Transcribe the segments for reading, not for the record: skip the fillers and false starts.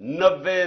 90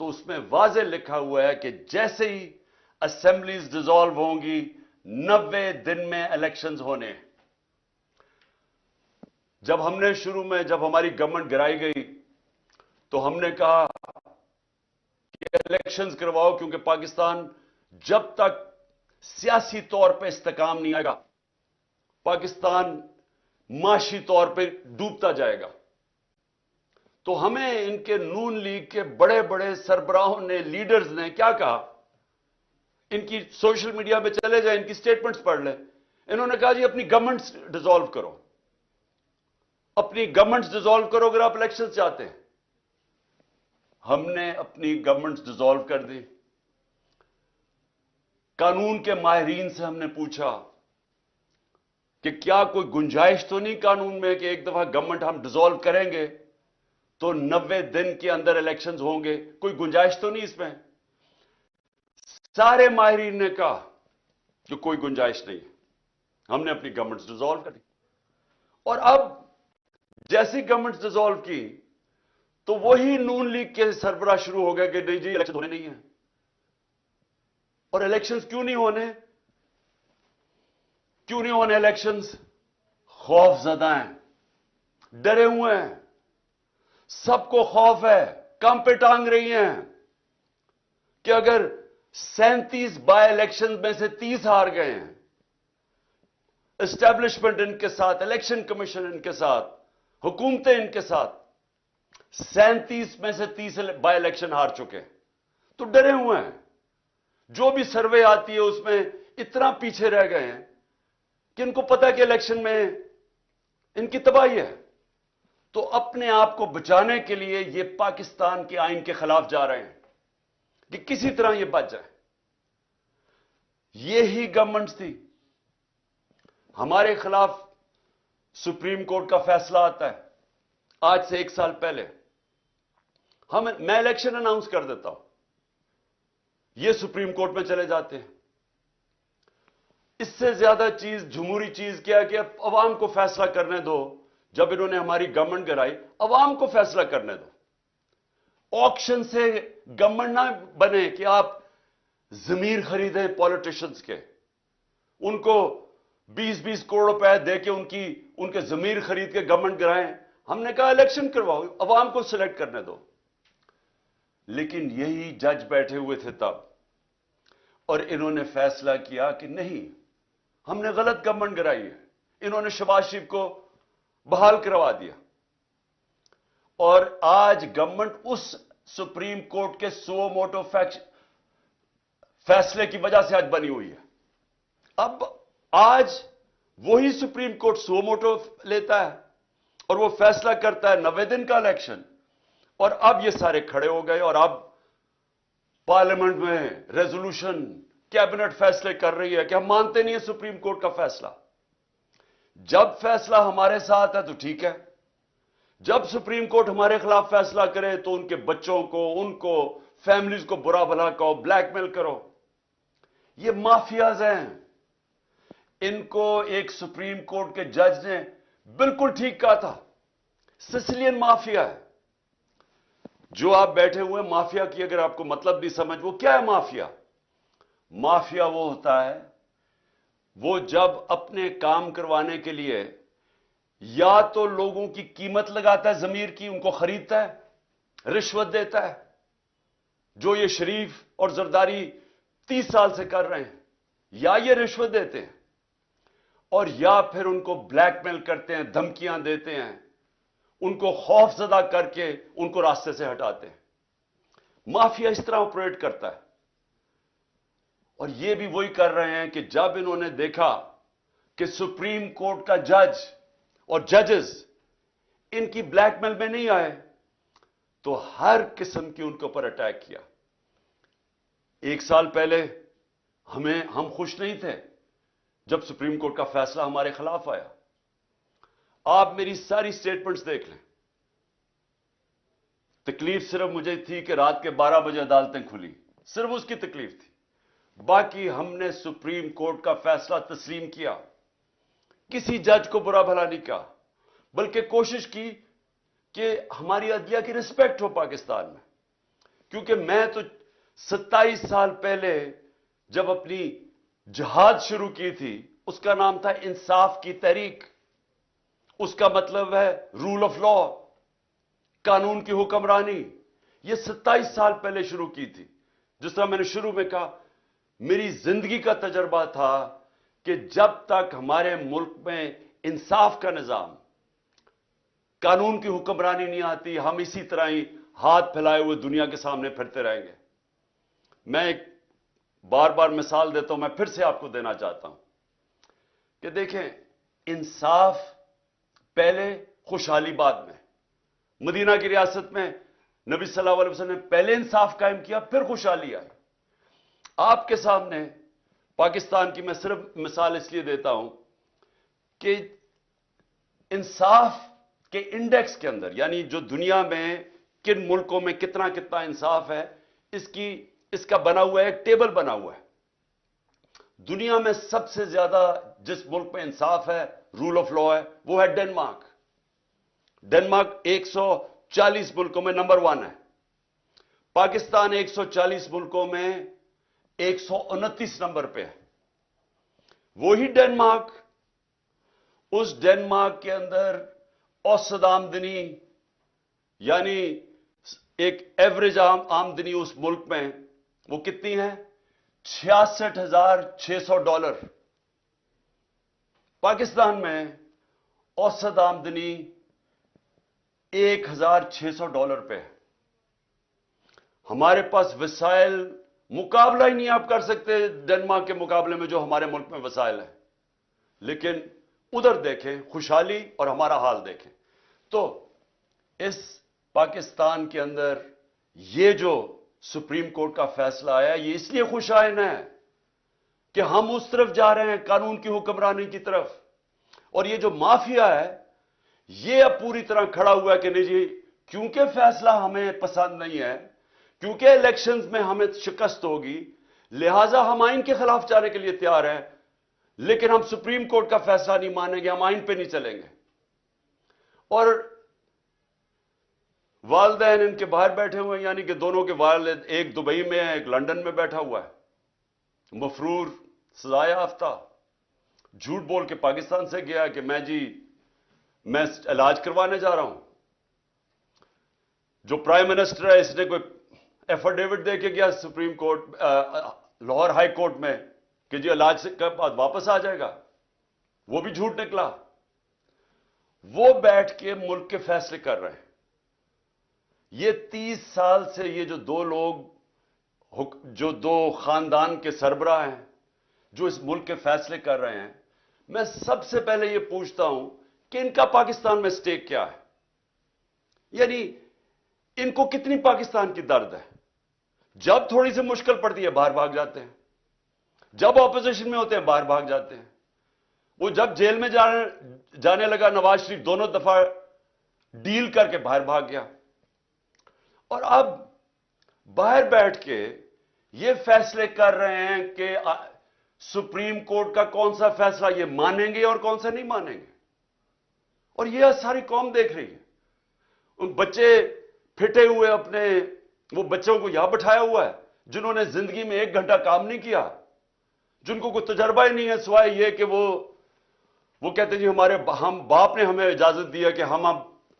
تو اس میں واضح لکھا ہوا ہے کہ جیسے ہی اسمبلیز ڈیزالو ہوں گی 90 دن میں الیکشنز ہونے. جب ہم نے شروع میں جب ہماری گورنمنٹ گرائی گئی تو ہم نے کہا کہ الیکشنز کرواؤ، کیونکہ پاکستان جب تک سیاسی طور پہ استحکام نہیں آئے گا پاکستان معاشی طور پہ ڈوبتا جائے گا. تو ہمیں ان کے نون لیگ کے بڑے بڑے سربراہوں نے، لیڈرز نے کیا کہا؟ ان کی سوشل میڈیا پہ چلے جائیں، ان کی سٹیٹمنٹس پڑھ لیں. انہوں نے کہا جی اپنی گورنمنٹس ڈیزالو کرو، اپنی گورنمنٹس ڈیزالو کرو اگر آپ الیکشن چاہتے ہیں. ہم نے اپنی گورنمنٹس ڈیزالو کر دی. قانون کے ماہرین سے ہم نے پوچھا کہ کیا کوئی گنجائش تو نہیں قانون میں کہ ایک دفعہ گورنمنٹ ہم ڈیزالو کریں گے تو 90 دن کے اندر الیکشنز ہوں گے، کوئی گنجائش تو نہیں اس میں؟ سارے ماہرین نے کہا کہ کوئی گنجائش نہیں ہے. ہم نے اپنی گورنمنٹس ڈیزالو کر دی. اور اب جیسی گورنمنٹس ڈیزالو کی تو وہی نون لیگ کے سربراہ شروع ہو گئے کہ نہیں جی الیکشن ہونے نہیں ہیں. اور الیکشنز کیوں نہیں ہونے؟ کیوں نہیں ہونے الیکشنز؟ خوف زدہ ہیں، ڈرے ہوئے ہیں، سب کو خوف ہے، کم پہ ٹانگ رہی ہیں کہ اگر 37 بائی الیکشن میں سے 30 ہار گئے ہیں، اسٹیبلشمنٹ ان کے ساتھ، الیکشن کمیشن ان کے ساتھ، حکومتیں ان کے ساتھ 37 میں سے 30 بائی الیکشن ہار چکے، تو ڈرے ہوئے ہیں. جو بھی سروے آتی ہے اس میں اتنا پیچھے رہ گئے ہیں کہ ان کو پتا کہ الیکشن میں ان کی تباہی ہے. تو اپنے آپ کو بچانے کے لیے یہ پاکستان کے آئین کے خلاف جا رہے ہیں کہ کسی طرح یہ بچ جائے. یہی گورنمنٹ تھی. ہمارے خلاف سپریم کورٹ کا فیصلہ آتا ہے آج سے 1 سال پہلے. میں الیکشن اناؤنس کر دیتا ہوں، یہ سپریم کورٹ میں چلے جاتے ہیں. اس سے زیادہ چیز، جمہوری چیز کیا کہ عوام کو فیصلہ کرنے دو. جب انہوں نے ہماری گورنمنٹ گرائی، عوام کو فیصلہ کرنے دو. آکشن سے گورنمنٹ نہ بنے کہ آپ ضمیر خریدیں پالیٹیشنز کے، ان کو 20-20 کروڑ روپے دے کے ان کے ضمیر خرید کے گورنمنٹ گرائیں. ہم نے کہا الیکشن کرواؤ، عوام کو سلیکٹ کرنے دو. لیکن یہی جج بیٹھے ہوئے تھے تب، اور انہوں نے فیصلہ کیا کہ نہیں، ہم نے غلط گورنمنٹ گرائی ہے. انہوں نے شہباز شریف کو بحال کروا دیا. اور آج گورنمنٹ اس سپریم کورٹ کے سو موٹو فیصلے کی وجہ سے آج بنی ہوئی ہے. اب آج وہی سپریم کورٹ سو موٹو لیتا ہے اور وہ فیصلہ کرتا ہے 90 دن کا الیکشن. اور اب یہ سارے کھڑے ہو گئے اور اب پارلیمنٹ میں ریزولوشن، کیبنٹ فیصلے کر رہی ہے کہ ہم مانتے نہیں ہیں سپریم کورٹ کا فیصلہ. جب فیصلہ ہمارے ساتھ ہے تو ٹھیک ہے، جب سپریم کورٹ ہمارے خلاف فیصلہ کرے تو ان کے بچوں کو، ان کو، فیملیز کو برا بھلا کہو، بلیک میل کرو. یہ مافیاز ہیں. ان کو ایک سپریم کورٹ کے جج نے بالکل ٹھیک کہا تھا، سسلین مافیا ہے. جو آپ بیٹھے ہوئے مافیا کی اگر آپ کو مطلب بھی سمجھ، وہ کیا ہے مافیا؟ مافیا وہ ہوتا ہے، وہ جب اپنے کام کروانے کے لیے یا تو لوگوں کی قیمت لگاتا ہے، ضمیر کی، ان کو خریدتا ہے، رشوت دیتا ہے، جو یہ شریف اور زرداری 30 سال سے کر رہے ہیں، یا یہ رشوت دیتے ہیں، اور یا پھر ان کو بلیک میل کرتے ہیں، دھمکیاں دیتے ہیں، ان کو خوف زدہ کر کے ان کو راستے سے ہٹاتے ہیں. مافیا اس طرح آپریٹ کرتا ہے. اور یہ بھی وہی کر رہے ہیں کہ جب انہوں نے دیکھا کہ سپریم کورٹ کا جج اور ججز ان کی بلیک میل میں نہیں آئے تو ہر قسم کی ان کے اوپر اٹیک کیا. 1 سال پہلے ہم خوش نہیں تھے جب سپریم کورٹ کا فیصلہ ہمارے خلاف آیا. آپ میری ساری سٹیٹمنٹس دیکھ لیں. تکلیف صرف مجھے تھی کہ رات کے 12 بجے عدالتیں کھلی، صرف اس کی تکلیف تھی. باقی ہم نے سپریم کورٹ کا فیصلہ تسلیم کیا، کسی جج کو برا بھلا نہیں کہا، بلکہ کوشش کی کہ ہماری عدلیہ کی رسپیکٹ ہو پاکستان میں. کیونکہ میں تو 27 سال پہلے جب اپنی جہاد شروع کی تھی، اس کا نام تھا انصاف کی تحریک. اس کا مطلب ہے رول آف لا، قانون کی حکمرانی. یہ 27 سال پہلے شروع کی تھی. جس طرح میں نے شروع میں کہا، میری زندگی کا تجربہ تھا کہ جب تک ہمارے ملک میں انصاف کا نظام، قانون کی حکمرانی نہیں آتی، ہم اسی طرح ہی ہاتھ پھیلائے ہوئے دنیا کے سامنے پھرتے رہیں گے. میں ایک بار بار مثال دیتا ہوں، میں پھر سے آپ کو دینا چاہتا ہوں کہ دیکھیں، انصاف پہلے، خوشحالی بعد میں. مدینہ کی ریاست میں نبی صلی اللہ علیہ وسلم نے پہلے انصاف قائم کیا، پھر خوشحالی آئی. آپ کے سامنے پاکستان کی میں صرف مثال اس لیے دیتا ہوں کہ انصاف کے انڈیکس کے اندر، یعنی جو دنیا میں کن ملکوں میں کتنا انصاف ہے، اس کا بنا ہوا ہے، ایک ٹیبل بنا ہوا ہے. دنیا میں سب سے زیادہ جس ملک میں انصاف ہے، رول آف لا ہے، وہ ہے ڈنمارک. ڈنمارک 140 ملکوں میں نمبر 1 ہے. پاکستان 140 ملکوں میں 129 نمبر پہ ہے. وہی ڈنمارک، اس ڈنمارک کے اندر اوسط آمدنی، یعنی ایک ایوریج آمدنی اس ملک میں وہ کتنی ہے؟ $66,600. پاکستان میں اوسط آمدنی $1,600 پہ ہے. ہمارے پاس وسائل مقابلہ ہی نہیں آپ کر سکتے ڈنمارک کے مقابلے میں جو ہمارے ملک میں وسائل ہیں. لیکن ادھر دیکھیں خوشحالی اور ہمارا حال دیکھیں. تو اس پاکستان کے اندر یہ جو سپریم کورٹ کا فیصلہ آیا، یہ اس لیے خوشائن ہے کہ ہم اس طرف جا رہے ہیں، قانون کی حکمرانی کی طرف. اور یہ جو مافیا ہے، یہ اب پوری طرح کھڑا ہوا ہے کہ نہیں جی، کیونکہ فیصلہ ہمیں پسند نہیں ہے، کیونکہ الیکشنز میں ہمیں شکست ہوگی، لہٰذا ہم آئین کے خلاف جانے کے لیے تیار ہیں، لیکن ہم سپریم کورٹ کا فیصلہ نہیں مانیں گے، ہم آئین پہ نہیں چلیں گے. اور والدین ان کے باہر بیٹھے ہوئے ہیں، یعنی کہ دونوں کے والد، ایک دبئی میں ہے، ایک لندن میں بیٹھا ہوا ہے، مفرور، سزا یافتہ، جھوٹ بول کے پاکستان سے گیا کہ میں علاج کروانے جا رہا ہوں. جو پرائم منسٹر ہے، اس نے کوئی ایفیڈیوٹ دے کے گیا supreme court, Lahore high court میں کہ جی علاج سے کے بعد واپس آ جائے گا، وہ بھی جھوٹ نکلا. وہ بیٹھ کے ملک کے فیصلے کر رہے ہیں. یہ 30 سال سے یہ جو دو لوگ، جو دو خاندان کے سربراہ ہیں، جو اس ملک کے فیصلے کر رہے ہیں، میں سب سے پہلے یہ پوچھتا ہوں کہ ان کا پاکستان میں سٹیک کیا ہے؟ یعنی ان کو کتنی پاکستان کی درد ہے؟ جب تھوڑی سی مشکل پڑتی ہے باہر بھاگ جاتے ہیں، جب اپوزیشن میں ہوتے ہیں باہر بھاگ جاتے ہیں. وہ جب جیل میں جانے لگا نواز شریف، دونوں دفعہ ڈیل کر کے باہر بھاگ گیا. اور اب باہر بیٹھ کے یہ فیصلے کر رہے ہیں کہ سپریم کورٹ کا کون سا فیصلہ یہ مانیں گے اور کون سا نہیں مانیں گے. اور یہ ساری قوم دیکھ رہی ہے. ان بچے پھٹے ہوئے اپنے، وہ بچوں کو یہاں بٹھایا ہوا ہے جنہوں نے زندگی میں 1 گھنٹہ کام نہیں کیا، جن کو کوئی تجربہ ہی نہیں ہے سوائے یہ کہ وہ کہتے ہیں جی ہم باپ نے ہمیں اجازت دیا کہ ہم اب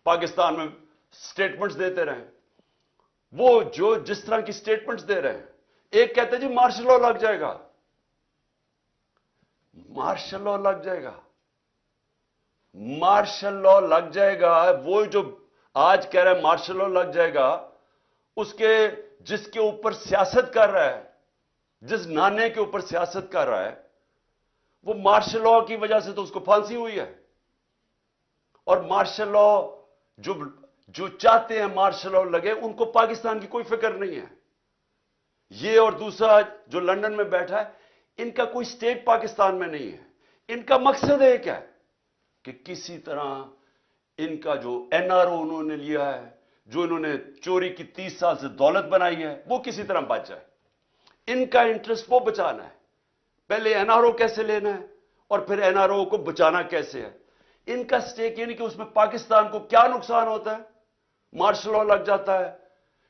پاکستان میں سٹیٹمنٹس دیتے رہیں. وہ جو جس طرح کی سٹیٹمنٹس دے رہے ہیں، ایک کہتے ہیں جی مارشل لا لگ جائے گا، مارشل لا لگ جائے گا، مارشل لا لگ جائے گا. وہ جو آج کہہ رہے ہیں مارشل لا لگ جائے گا، جس کے اوپر سیاست کر رہا ہے، جس نانے کے اوپر سیاست کر رہا ہے، وہ مارشل لا کی وجہ سے تو اس کو پھانسی ہوئی ہے. اور مارشل لا جو چاہتے ہیں مارشل لا لگے، ان کو پاکستان کی کوئی فکر نہیں ہے. یہ اور دوسرا جو لندن میں بیٹھا ہے، ان کا کوئی سٹیک پاکستان میں نہیں ہے. ان کا مقصد ایک ہے کہ کسی طرح ان کا جو NRO انہوں نے لیا ہے، جو انہوں نے چوری کی 30 سال سے دولت بنائی ہے، وہ کسی طرح بچ جائے. ان کا انٹرسٹ وہ بچانا ہے. پہلے NRO کیسے لینا ہے اور پھر NRO کو بچانا کیسے ہے. ان کا سٹیک یعنی کہ اس میں پاکستان کو کیا نقصان ہوتا ہے؟ مارشل لا لگ جاتا ہے،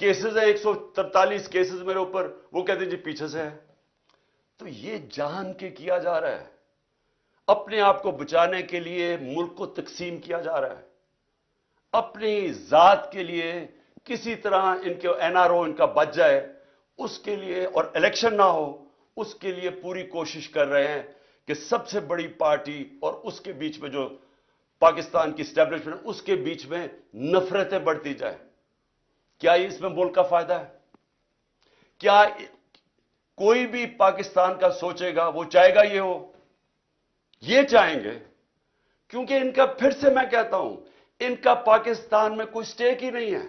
کیسز ہیں 143 کیسز میرے اوپر, وہ کہتے ہیں جی پیچھے سے ہے. تو یہ جان کے کیا جا رہا ہے, اپنے آپ کو بچانے کے لیے ملک کو تقسیم کیا جا رہا ہے, اپنی ذات کے لیے کسی طرح ان کے این آر او ان کا بچ جائے اس کے لیے, اور الیکشن نہ ہو اس کے لیے پوری کوشش کر رہے ہیں کہ سب سے بڑی پارٹی اور اس کے بیچ میں جو پاکستان کی اسٹیبلشمنٹ اس کے بیچ میں نفرتیں بڑھتی جائیں. کیا اس میں ملک کا فائدہ ہے؟ کیا کوئی بھی پاکستان کا سوچے گا وہ چاہے گا یہ ہو؟ یہ چاہیں گے, کیونکہ ان کا, پھر سے میں کہتا ہوں, ان کا پاکستان میں کوئی سٹیک ہی نہیں ہے.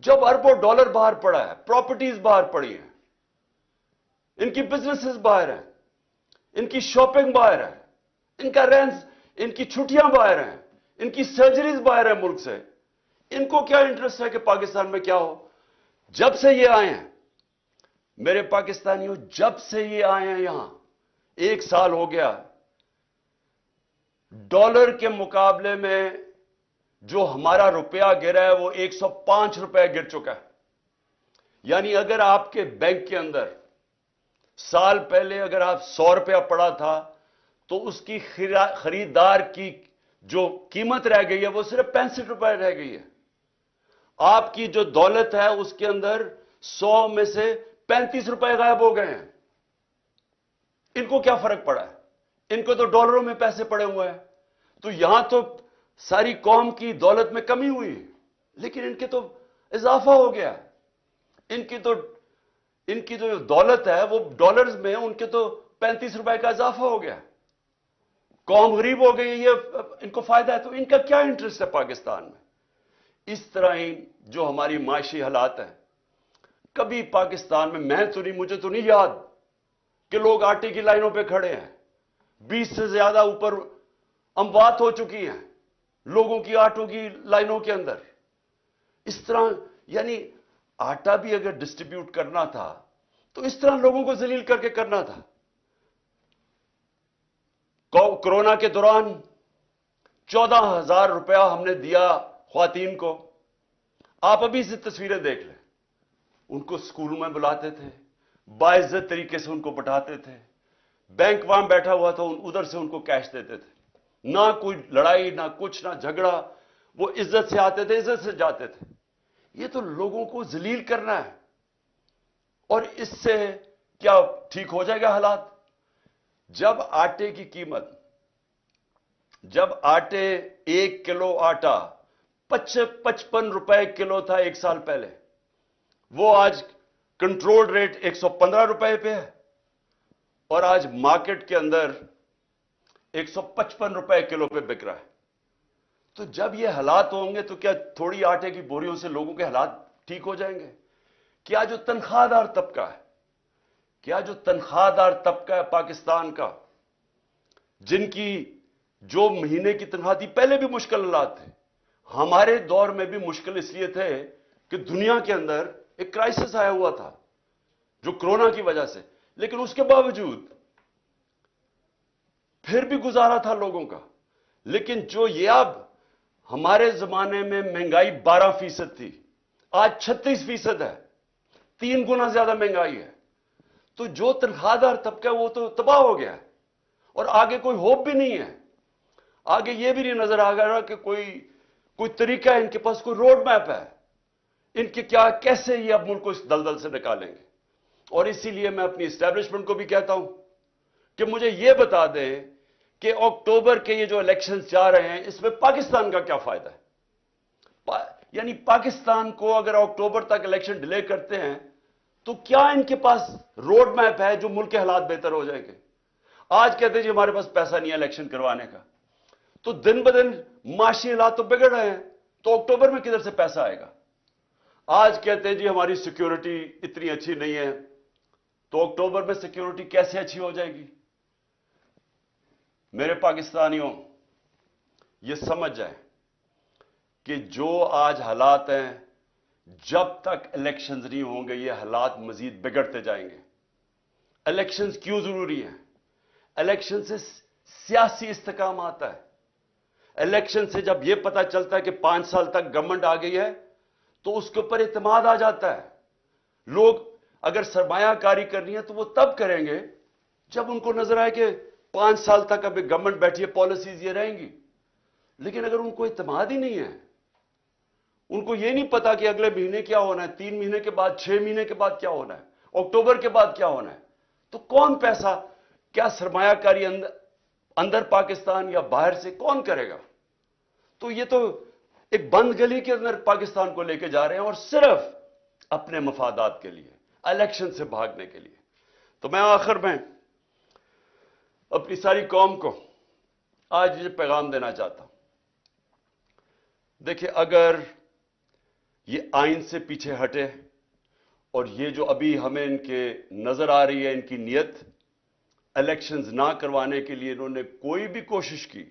جب اربوں ڈالر باہر پڑا ہے, پراپرٹیز باہر پڑی ہیں, ان کی بزنسز باہر ہیں, ان کی شاپنگ باہر ہے, ان کا رینز, ان کی چھٹیاں باہر ہیں, ان کی سرجریز باہر ہیں ملک سے, ان کو کیا انٹرسٹ ہے کہ پاکستان میں کیا ہو؟ جب سے یہ آئے ہیں میرے پاکستانیوں, جب سے یہ آئے ہیں یہاں 1 سال ہو گیا, ڈالر کے مقابلے میں جو ہمارا روپیہ گرا ہے وہ 105 روپے گر چکا ہے. یعنی اگر آپ کے بینک کے اندر سال پہلے اگر آپ 100 روپیہ پڑا تھا تو اس کی خریدار کی جو قیمت رہ گئی ہے وہ صرف 65 روپے رہ گئی ہے. آپ کی جو دولت ہے اس کے اندر 100 میں سے 35 روپے غائب ہو گئے ہیں. ان کو کیا فرق پڑا ہے؟ ان کو تو ڈالروں میں پیسے پڑے ہوئے ہیں. تو یہاں تو ساری قوم کی دولت میں کمی ہوئی, لیکن ان کے تو اضافہ ہو گیا. ان کی جو دولت ہے وہ ڈالرز میں, ان کے تو 35 روپے کا اضافہ ہو گیا. قوم غریب ہو گئی, یہ ان کو فائدہ ہے. تو ان کا کیا انٹرسٹ ہے پاکستان میں؟ اس طرح ہی جو ہماری معاشی حالات ہیں, کبھی پاکستان میں تو نہیں, مجھے تو نہیں یاد کہ لوگ آٹے کی لائنوں پہ کھڑے ہیں. 20 سے زیادہ اوپر اموات ہو چکی ہیں لوگوں کی آٹوں کی لائنوں کے اندر. اس طرح یعنی آٹا بھی اگر ڈسٹریبیوٹ کرنا تھا تو اس طرح لوگوں کو ذلیل کر کے کرنا تھا. کورونا کے دوران 14,000 روپیہ ہم نے دیا خواتین کو. آپ ابھی سے تصویریں دیکھ لیں, ان کو اسکولوں میں بلاتے تھے, باعزت طریقے سے ان کو بٹھاتے تھے, بینک وہاں بیٹھا ہوا تھا, ادھر سے ان کو کیش دیتے تھے. نہ کوئی لڑائی, نہ کچھ, نہ جھگڑا, وہ عزت سے آتے تھے, عزت سے جاتے تھے. یہ تو لوگوں کو ذلیل کرنا ہے. اور اس سے کیا ٹھیک ہو جائے گا حالات؟ جب آٹے کی قیمت, جب 1 کلو آٹا 55 روپے کلو تھا 1 سال پہلے, وہ آج کنٹرول ریٹ 115 روپے پہ ہے, اور آج مارکیٹ کے اندر 155 روپے کلو پہ بک رہا ہے. تو جب یہ حالات ہوں گے تو کیا تھوڑی آٹے کی بوریوں سے لوگوں کے حالات ٹھیک ہو جائیں گے؟ کیا جو تنخواہ دار طبقہ ہے, کیا جو تنخواہ دار طبقہ ہے پاکستان کا, جن کی جو مہینے کی تنخواہ تھی, پہلے بھی مشکل حالات تھے, ہمارے دور میں بھی مشکل اس لیے تھے کہ دنیا کے اندر ایک کرائسس آیا ہوا تھا جو کرونا کی وجہ سے, لیکن اس کے باوجود پھر بھی گزارا تھا لوگوں کا. لیکن جو یہ اب ہمارے زمانے میں مہنگائی 12% تھی, آج 36% ہے, 3 گنا زیادہ مہنگائی ہے. تو جو تنخواہ دار طبقہ ہے وہ تو تباہ ہو گیا ہے, اور آگے کوئی ہوپ بھی نہیں ہے. آگے یہ بھی نہیں نظر آ رہا کہ کوئی طریقہ ہے, ان کے پاس کوئی روڈ میپ ہے, ان کے کیا, کیسے یہ اب ملک کو اس دلدل سے نکالیں گے. اور اسی لیے میں اپنی اسٹیبلشمنٹ کو بھی کہتا ہوں کہ مجھے یہ بتا دیں کہ اکتوبر کے یہ جو الیکشنز جا رہے ہیں اس میں پاکستان کا کیا فائدہ ہے. یعنی پاکستان کو اگر اکتوبر تک الیکشن ڈیلے کرتے ہیں تو کیا ان کے پاس روڈ میپ ہے جو ملک کے حالات بہتر ہو جائیں گے؟ آج کہتے ہیں جی ہمارے پاس پیسہ نہیں ہے الیکشن کروانے کا, تو دن بدن معاشی حالات تو بگڑ رہے ہیں, تو اکتوبر میں کدھر سے پیسہ آئے گا؟ آج کہتے ہیں جی ہماری سیکیورٹی اتنی اچھی نہیں ہے, تو اکتوبر میں سیکیورٹی کیسے اچھی ہو جائے گی؟ میرے پاکستانیوں, یہ سمجھ جائیں کہ جو آج حالات ہیں, جب تک الیکشنز نہیں ہوں گے یہ حالات مزید بگڑتے جائیں گے. الیکشنز کیوں ضروری ہیں؟ الیکشن سے سیاسی استحکام آتا ہے. الیکشن سے جب یہ پتا چلتا ہے کہ 5 سال تک گورنمنٹ آ گئی ہے تو اس کے اوپر اعتماد آ جاتا ہے. لوگ اگر سرمایہ کاری کرنی ہے تو وہ تب کریں گے جب ان کو نظر آئے کہ 5 سال تک ابھی گورنمنٹ بیٹھی ہے, پالیسیز یہ رہیں گی. لیکن اگر ان کو اعتماد ہی نہیں ہے, ان کو یہ نہیں پتا کہ اگلے مہینے کیا ہونا ہے, 3 مہینے کے بعد, 6 مہینے کے بعد کیا ہونا ہے, اکتوبر کے بعد کیا ہونا ہے, تو کون پیسہ, کیا سرمایہ کاری اندر پاکستان یا باہر سے کون کرے گا؟ تو یہ تو ایک بند گلی کے اندر پاکستان کو لے کے جا رہے ہیں, اور صرف اپنے مفادات کے لیے, الیکشن سے بھاگنے کے لیے. تو میں آخر میں اپنی ساری قوم کو آج یہ پیغام دینا چاہتا ہوں. دیکھیں, اگر یہ آئین سے پیچھے ہٹے, اور یہ جو ابھی ہمیں ان کے نظر آ رہی ہے ان کی نیت, الیکشنز نہ کروانے کے لیے انہوں نے کوئی بھی کوشش کی,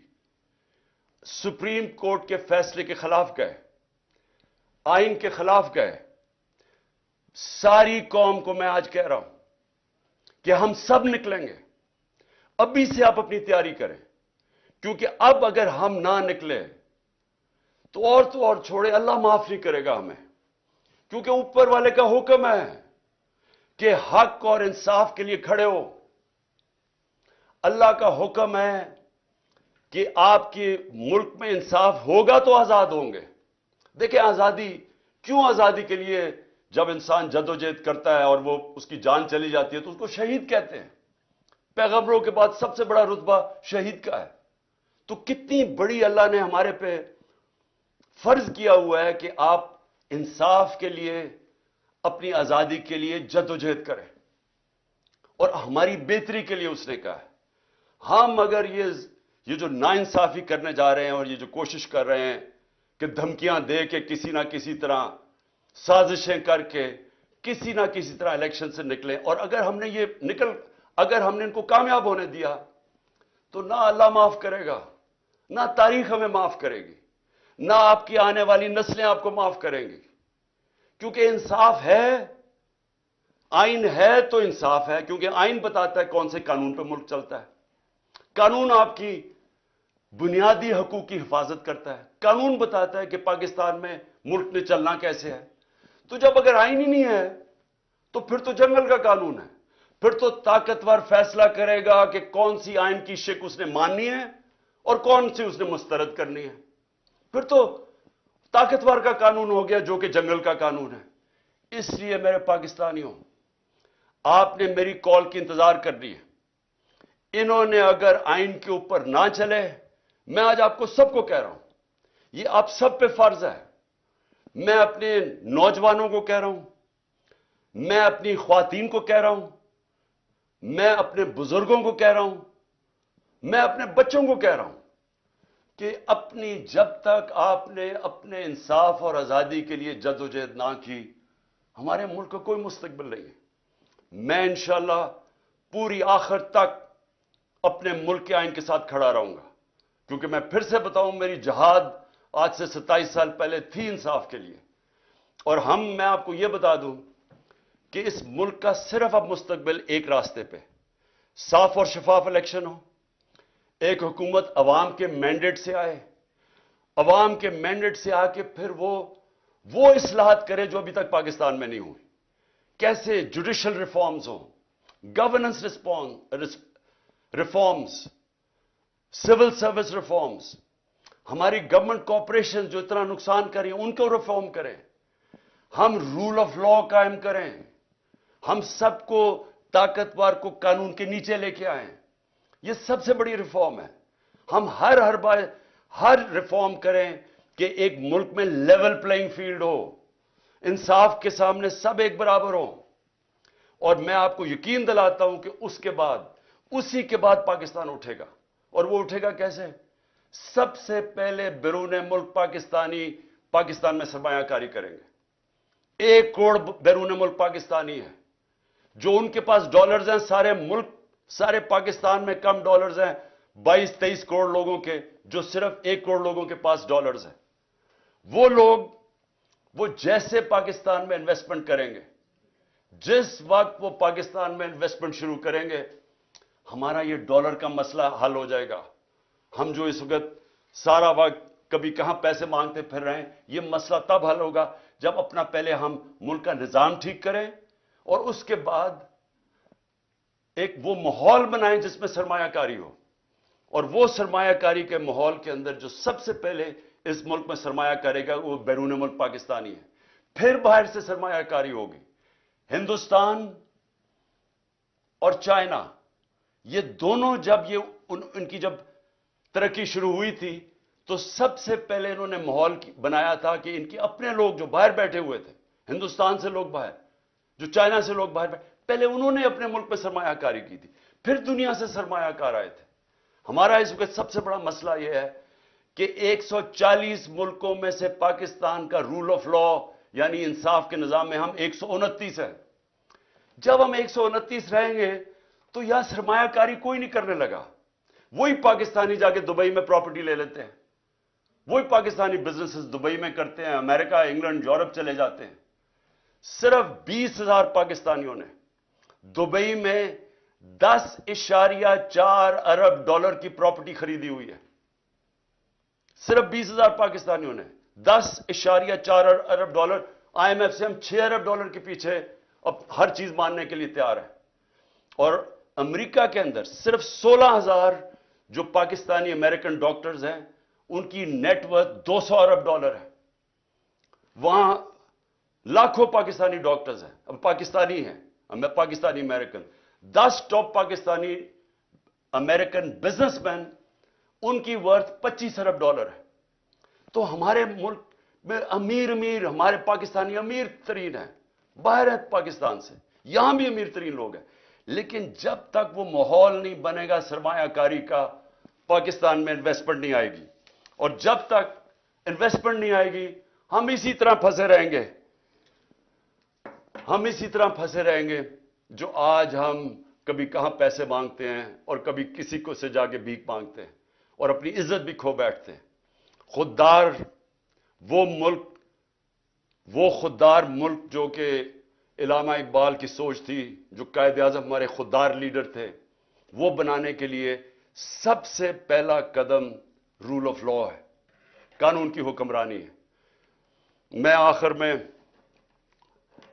سپریم کورٹ کے فیصلے کے خلاف گئے, آئین کے خلاف گئے. ساری قوم کو میں آج کہہ رہا ہوں کہ ہم سب نکلیں گے. ابھی سے آپ اپنی تیاری کریں, کیونکہ اب اگر ہم نہ نکلے تو اور چھوڑے, اللہ معاف نہیں کرے گا ہمیں, کیونکہ اوپر والے کا حکم ہے کہ حق اور انصاف کے لیے کھڑے ہو. اللہ کا حکم ہے کہ آپ کے ملک میں انصاف ہوگا تو آزاد ہوں گے. دیکھیں, آزادی کیوں, آزادی کے لیے جب انسان جدوجہد کرتا ہے اور وہ اس کی جان چلی جاتی ہے تو اس کو شہید کہتے ہیں. پیغمبروں کے بعد سب سے بڑا رتبہ شہید کا ہے. تو کتنی بڑی اللہ نے ہمارے پہ فرض کیا ہوا ہے کہ آپ انصاف کے لیے, اپنی آزادی کے لیے جدوجہد کریں, اور ہماری بہتری کے لیے اس نے کہا ہے. ہم اگر یہ جو ناانصافی کرنے جا رہے ہیں, اور یہ جو کوشش کر رہے ہیں کہ دھمکیاں دے کے کسی نہ کسی طرح, سازشیں کر کے کسی نہ کسی طرح الیکشن سے نکلیں, اور اگر ہم نے ان کو کامیاب ہونے دیا تو نہ اللہ معاف کرے گا, نہ تاریخ ہمیں معاف کرے گی, نہ آپ کی آنے والی نسلیں آپ کو معاف کریں گی. کیونکہ انصاف ہے, آئین ہے تو انصاف ہے, کیونکہ آئین بتاتا ہے کون سے قانون پہ ملک چلتا ہے. قانون آپ کی بنیادی حقوق کی حفاظت کرتا ہے. قانون بتاتا ہے کہ پاکستان میں ملک میں چلنا کیسے ہے. تو جب اگر آئین ہی نہیں ہے تو پھر تو جنگل کا قانون ہے. پھر تو طاقتور فیصلہ کرے گا کہ کون سی آئین کی شک اس نے ماننی ہے اور کون سی اس نے مسترد کرنی ہے. پھر تو طاقتور کا قانون ہو گیا جو کہ جنگل کا قانون ہے. اس لیے میرے پاکستانیوں, آپ نے میری کال کی انتظار کرنی ہے. انہوں نے اگر آئین کے اوپر نہ چلے, میں آج آپ کو سب کو کہہ رہا ہوں, یہ آپ سب پہ فرض ہے. میں اپنے نوجوانوں کو کہہ رہا ہوں, میں اپنی خواتین کو کہہ رہا ہوں, میں اپنے بزرگوں کو کہہ رہا ہوں, میں اپنے بچوں کو کہہ رہا ہوں کہ جب تک آپ نے اپنے انصاف اور آزادی کے لیے جدوجہد نہ کی, ہمارے ملک کا کوئی مستقبل نہیں ہے. میں انشاءاللہ پوری آخر تک اپنے ملک کے آئین کے ساتھ کھڑا رہوں گا, کیونکہ میں پھر سے بتاؤں, میری جہاد آج سے 27 سال پہلے تھی انصاف کے لیے. اور میں آپ کو یہ بتا دوں کہ اس ملک کا صرف اب مستقبل ایک راستے پہ, صاف اور شفاف الیکشن ہو, ایک حکومت عوام کے مینڈیٹ سے آئے, عوام کے مینڈیٹ سے آ کے پھر وہ اصلاحات کرے جو ابھی تک پاکستان میں نہیں ہوئی. کیسے جوڈیشل ریفارمز ہوں, governance reforms, civil service reforms, ہماری گورنمنٹ کارپوریشن جو اتنا نقصان کر رہی ہیں ان کو ریفارم کریں, ہم رول آف لا قائم کریں, ہم سب کو طاقتور کو قانون کے نیچے لے کے آئیں. یہ سب سے بڑی ریفارم ہے. ہم ہر ریفارم کریں کہ ایک ملک میں لیول پلئنگ فیلڈ ہو, انصاف کے سامنے سب ایک برابر ہوں. اور میں آپ کو یقین دلاتا ہوں کہ اسی کے بعد پاکستان اٹھے گا. اور وہ اٹھے گا کیسے؟ سب سے پہلے بیرون ملک پاکستان میں سرمایہ کاری کریں گے. 1 کروڑ بیرون ملک پاکستانی ہے, جو ان کے پاس ڈالرز ہیں. سارے پاکستان میں کم ڈالرز ہیں 22-23 کروڑ لوگوں کے, جو صرف 1 کروڑ لوگوں کے پاس ڈالرز ہیں. وہ لوگ وہ جیسے پاکستان میں انویسٹمنٹ کریں گے, جس وقت وہ پاکستان میں انویسٹمنٹ شروع کریں گے, ہمارا یہ ڈالر کا مسئلہ حل ہو جائے گا. ہم جو اس وقت سارا وقت کبھی کہاں پیسے مانگتے پھر رہے ہیں, یہ مسئلہ تب حل ہوگا جب اپنا پہلے ہم ملک کا نظام ٹھیک کریں اور اس کے بعد ایک وہ ماحول بنائیں جس میں سرمایہ کاری ہو. اور وہ سرمایہ کاری کے ماحول کے اندر جو سب سے پہلے اس ملک میں سرمایہ کرے گا وہ بیرون ملک پاکستانی ہے. پھر باہر سے سرمایہ کاری ہوگی. ہندوستان اور چائنا یہ دونوں جب ان کی جب ترقی شروع ہوئی تھی تو سب سے پہلے انہوں نے ماحول بنایا تھا کہ ان کے اپنے لوگ جو باہر بیٹھے ہوئے تھے, ہندوستان سے لوگ باہر, جو چائنا سے لوگ باہر پہلے انہوں نے اپنے ملک میں سرمایہ کاری کی تھی, پھر دنیا سے سرمایہ کار آئے تھے. ہمارا اس وقت سب سے بڑا مسئلہ یہ ہے کہ 140 ملکوں میں سے پاکستان کا رول آف لا یعنی انصاف کے نظام میں ہم 129 ہیں. جب ہم 129 رہیں گے تو یہاں سرمایہ کاری کوئی نہیں کرنے لگا. وہی پاکستانی جا کے دبئی میں پراپرٹی لے لیتے ہیں, وہی پاکستانی بزنسز دبئی میں کرتے ہیں, امریکہ, انگلینڈ, یورپ چلے جاتے ہیں. صرف 20,000 پاکستانیوں نے دبئی میں 10.4 ارب ڈالر کی پراپرٹی خریدی ہوئی ہے. صرف 20,000 پاکستانیوں نے 10.4 ارب ڈالر. آئی ایم ایف سے ہم 6 ارب ڈالر کے پیچھے اب ہر چیز ماننے کے لیے تیار ہے. اور امریکہ کے اندر صرف 16,000 جو پاکستانی امریکن ڈاکٹرز ہیں ان کی نیٹ ورتھ 200 ارب ڈالر ہے. وہاں لاکھوں پاکستانی ڈاکٹرز ہیں, اب پاکستانی ہیں, Pakistani American. 10 top Pakistani American businessman ان کی ورتھ 25 ارب ڈالر ہے. تو ہمارے ملک میں امیر ہمارے پاکستانی امیر ترین ہیں, باہر ہیں پاکستان سے, یہاں بھی امیر ترین لوگ ہیں. لیکن جب تک وہ ماحول نہیں بنے گا سرمایہ کاری کا, پاکستان میں انویسٹمنٹ نہیں آئے گی. اور جب تک انویسٹمنٹ نہیں آئے گی ہم اسی طرح پھنسے رہیں گے. ہم اسی طرح پھنسے رہیں گے جو آج ہم کبھی کہاں پیسے مانگتے ہیں اور کبھی کسی کو سے جا کے بھیک مانگتے ہیں اور اپنی عزت بھی کھو بیٹھتے ہیں. خوددار وہ خوددار ملک جو کہ علامہ اقبال کی سوچ تھی, جو قائد اعظم ہمارے خوددار لیڈر تھے, وہ بنانے کے لیے سب سے پہلا قدم رول آف لا ہے, قانون کی حکمرانی ہے. میں آخر میں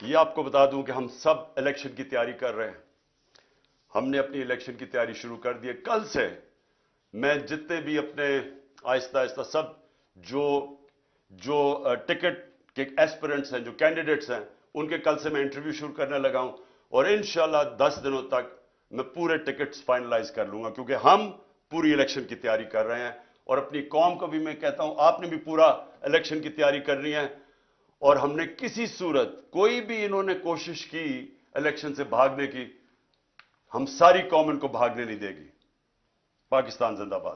یہ آپ کو بتا دوں کہ ہم سب الیکشن کی تیاری کر رہے ہیں. ہم نے اپنی الیکشن کی تیاری شروع کر دی ہے. کل سے میں جتنے بھی اپنے آہستہ آہستہ سب جو ٹکٹ کے ایسپیرنٹس ہیں, جو کینڈیڈیٹس ہیں, ان کے کل سے میں انٹرویو شروع کرنے لگا ہوں. اور انشاءاللہ 10 دنوں تک میں پورے ٹکٹس فائنلائز کر لوں گا, کیونکہ ہم پوری الیکشن کی تیاری کر رہے ہیں. اور اپنی قوم کو بھی میں کہتا ہوں آپ نے بھی پورا الیکشن کی تیاری کرنی ہے. اور ہم نے کسی صورت کوئی بھی انہوں نے کوشش کی الیکشن سے بھاگنے کی, ہم ساری قوم ان کو بھاگنے نہیں دے گی. پاکستان زندہ باد.